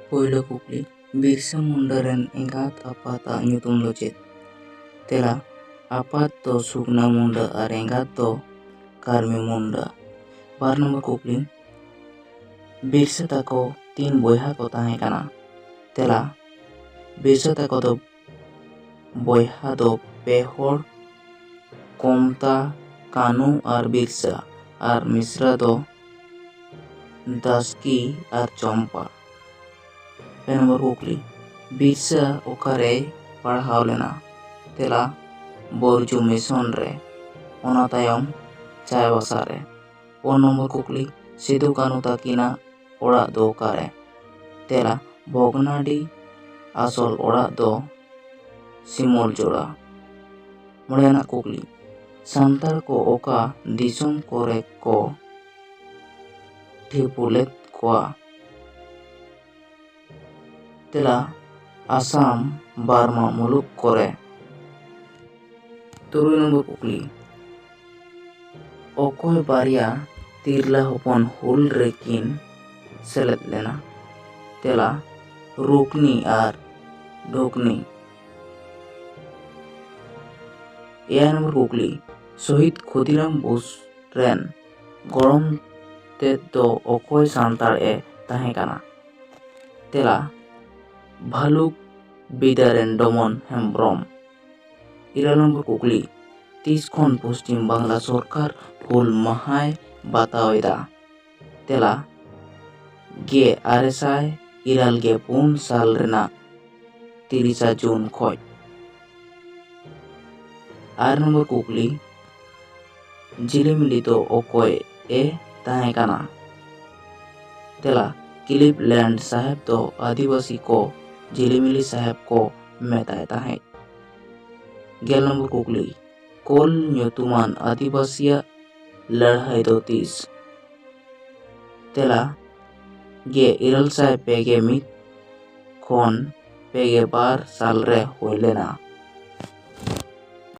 ᱯᱳᱭᱞᱳ ᱠᱩᱠᱞᱤ, ᱵᱤᱨᱥᱟ ᱢᱩᱱᱰᱟ ᱨᱮᱱ ᱮᱸᱜᱟᱛ ᱟᱯᱟᱛᱟᱜ ᱧᱩᱛᱩᱢ ᱫᱚ ᱪᱮᱫ? ᱛᱮᱞᱟ, ᱟᱯᱟᱛ ᱫᱚ ᱥᱩᱜᱽᱱᱟ ᱢᱩᱱᱰᱟ ᱟᱨ ᱮᱸᱜᱟᱛ ᱫᱚ ᱠᱟᱹᱨᱢᱤ ᱢᱩᱱᱰᱟ᱾ 2 নম্বর ᱠᱩᱠᱞᱤ, ᱵᱤᱨᱥᱟ ᱛᱟᱠᱚ ᱛᱤᱱ ᱵᱚᱭᱦᱟ ᱠᱚ ᱛᱟᱦᱮᱸ ᱠᱟᱱᱟ? ᱛᱮᱞᱟ, ᱵᱤᱨᱥᱟ ᱛᱟᱠᱚ ᱫᱚ ᱵᱚᱭᱦᱟ ᱫᱚ 2 ᱦᱚᱲ, ᱠᱚᱢᱛᱟ, ᱠᱟᱹᱱᱩ ᱟᱨ ᱵᱤᱨᱥᱟ, ᱟᱨ ᱢᱤᱥᱨᱟ ᱫᱚ ᱫᱟᱥᱠᱤ ᱟᱨ ᱪᱚᱢᱯᱟ᱾ 3 নম্বর ᱠᱩᱠᱞᱤ, ᱵᱤᱨᱥᱟ ᱚᱠᱟᱨᱮᱭ ᱯᱟᱲᱦᱟᱣ ᱞᱮᱱᱟ? ᱛᱮᱞᱟ, ᱵᱚᱨᱡᱚ ᱢᱤᱥᱚᱱ ᱨᱮ, ᱚᱱᱟ ᱛᱟᱭᱚᱢ ᱪᱟᱭᱵᱟᱥᱟ ᱨᱮ᱾ 4 নম্বর ᱠᱩᱠᱞᱤ, ᱥᱤᱫᱩ ᱠᱟᱹᱱᱩ ᱛᱟᱹᱠᱤᱱᱟᱜ ᱚᱲᱟᱜ ᱫᱚ ᱚᱠᱟᱨᱮ? ᱛᱮᱞᱟ, ᱵᱷᱚᱜᱽᱱᱟᱰᱤ, ᱟᱥᱚᱞ ᱚᱲᱟᱜ ᱫᱚ ᱥᱤᱢᱚᱞᱡᱳᱲᱟ᱾ 5 ᱟᱱᱟᱜ ᱠᱩᱠᱞᱤ, ᱥᱟᱱᱛᱟᱲ ᱠᱚ ᱚᱠᱟ ᱫᱤᱥᱚᱢ ᱠᱚᱨᱮ ᱠᱚ ᱴᱷᱤᱯᱩ ᱞᱮᱫ ᱠᱚᱣᱟ? ᱛᱮᱞᱟ, ᱟᱥᱟᱢ, ᱵᱟᱨᱢᱟ ᱢᱩᱞᱩᱠ ᱠᱚᱨᱮ᱾ 6 নম্বর ᱠᱩᱠᱞᱤ, ᱚᱠᱚᱭ ᱵᱟᱨᱭᱟ ᱛᱤᱨᱞᱟᱹ ᱦᱚᱯᱚᱱ ᱦᱩᱞ ᱨᱮᱠᱤᱱ ᱥᱮᱞᱮᱫ ᱞᱮᱱᱟ? ᱛᱮᱞᱟ, ᱨᱩᱠᱱᱤ ᱟᱨ ᱰᱷᱩᱠᱱᱤ᱾ 7 নম্বর ᱠᱩᱠᱞᱤ, ᱥᱚᱦᱤᱫ ᱠᱷᱩᱫᱤᱨᱟᱢ ᱵᱳᱥ ᱨᱮᱱ ᱜᱚᱲᱚᱢ ᱛᱮᱫ ᱫᱚ ᱚᱠᱚᱭ ᱥᱟᱱᱛᱟᱲ ᱮ ᱛᱟᱦᱮᱸ ᱠᱟᱱᱟ? ᱛᱮᱞᱟ, ᱵᱷᱟᱞᱩᱠ ᱵᱤᱫᱟ ᱨᱮᱱ ᱰᱚᱢᱚᱱ ᱦᱮᱢᱵᱨᱚᱢ᱾ 8 নম্বর ᱠᱩᱠᱞᱤ, ᱛᱤᱥ ᱠᱷᱚᱱ ᱯᱚᱥᱪᱤᱢ ᱵᱟᱝᱞᱟ ᱥᱚᱨᱠᱟᱨ ᱦᱩᱞ ᱢᱟᱦᱟᱭ ᱵᱟᱛᱟᱣ ᱮᱫᱟ? ᱛᱮᱞᱟ, 1984 ᱥᱟᱞ ᱨᱮᱱᱟᱜ 30 ᱡᱩᱱ ᱠᱷᱚᱡ᱾ 8 নম্বর ᱠᱩᱠᱞᱤ, ᱡᱷᱤᱞᱤᱢᱤᱞᱤ ᱫᱚ ᱚᱠᱚᱭ ᱮ ᱛᱟᱦᱮᱸ ᱠᱟᱱᱟ? ᱛᱮᱞᱟ, ᱠᱞᱤᱵᱞᱮᱱᱰ ᱥᱟᱦᱮᱵᱽ ᱫᱚ ᱟᱹᱫᱤᱵᱟᱹᱥᱤ ᱠᱚ ᱡᱷᱤᱞᱤᱢᱤᱞᱤ ᱥᱟᱦᱮᱵᱽ ᱠᱚ ᱢᱮᱛᱟᱭ ᱛᱟᱦᱮᱸᱫ᱾ 10 নম্বর ᱠᱩᱠᱞᱤ, ᱠᱳᱞ ᱧᱩᱛᱩᱢᱟᱱ ᱟᱹᱫᱤᱵᱟᱹᱥᱤᱭᱟᱜ ᱞᱟᱹᱲᱦᱟᱹᱭ ᱫᱚ ᱛᱤᱥ? ᱛᱮᱞᱟ, 1851 ᱠᱷᱚᱱ 52 ᱥᱟᱞ ᱨᱮ ᱦᱩᱭ ᱞᱮᱱᱟ᱾